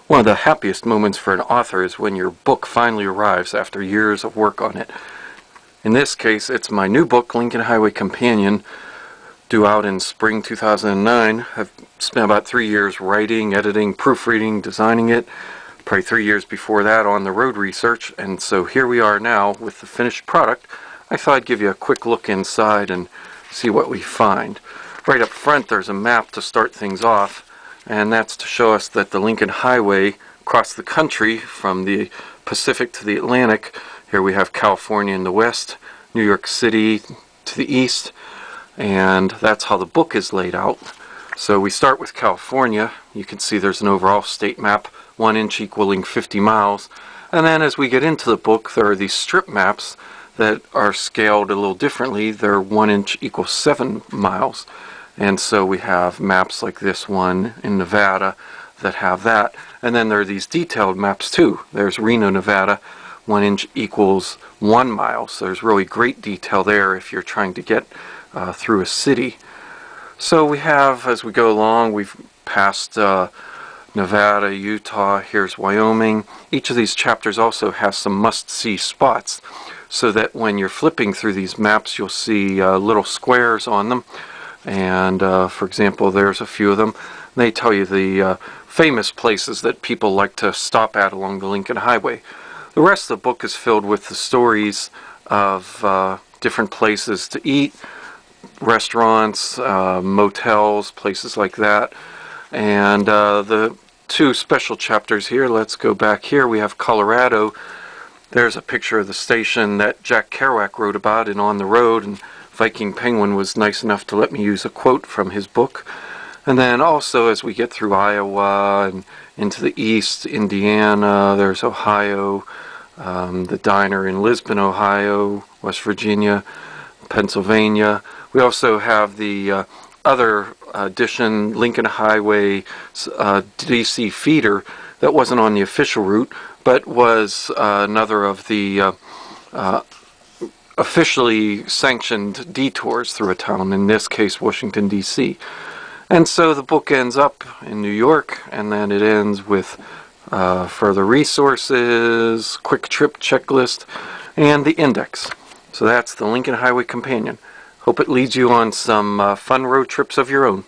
One of the happiest moments for an author is when your book finally arrives after years of work on it. In this case, it's my new book, Lincoln Highway Companion, due out in spring 2009. I've spent about 3 years writing, editing, proofreading, designing it. Probably 3 years before that on the road research, and so here we are now with the finished product. I thought I'd give you a quick look inside and see what we find. Right up front there's a map to start things off, and that's to show us that the Lincoln Highway across the country from the Pacific to the Atlantic. Here we have California in the west, New York City to the east, and that's how the book is laid out. So we start with California. You can see there's an overall state map, 1 inch equaling 50 miles. And then as we get into the book, there are these strip maps that are scaled a little differently. They're 1 inch equals 7 miles. And so we have maps like this one in Nevada that have that. And then there are these detailed maps too. There's Reno, Nevada, 1 inch equals 1 mile. So there's really great detail there if you're trying to get through a city. So we have, as we go along, we've passed Nevada, Utah, here's Wyoming. Each of these chapters also has some must-see spots, so that when you're flipping through these maps, you'll see little squares on them. And for example, there's a few of them. They tell you the famous places that people like to stop at along the Lincoln Highway. The rest of the book is filled with the stories of different places to eat, restaurants, motels, places like that. And the two special chapters here, let's go back here. We have Colorado. There's a picture of the station that Jack Kerouac wrote about in On the Road, and Viking Penguin was nice enough to let me use a quote from his book. And then also as we get through Iowa and into the east, Indiana, there's Ohio, the diner in Lisbon, Ohio, West Virginia, Pennsylvania. We also have the other edition, Lincoln Highway DC feeder, that wasn't on the official route, but was another of the officially sanctioned detours through a town, in this case Washington, D.C. And so the book ends up in New York, and then it ends with further resources, quick trip checklist, and the index. So that's the Lincoln Highway Companion. Hope it leads you on some fun road trips of your own.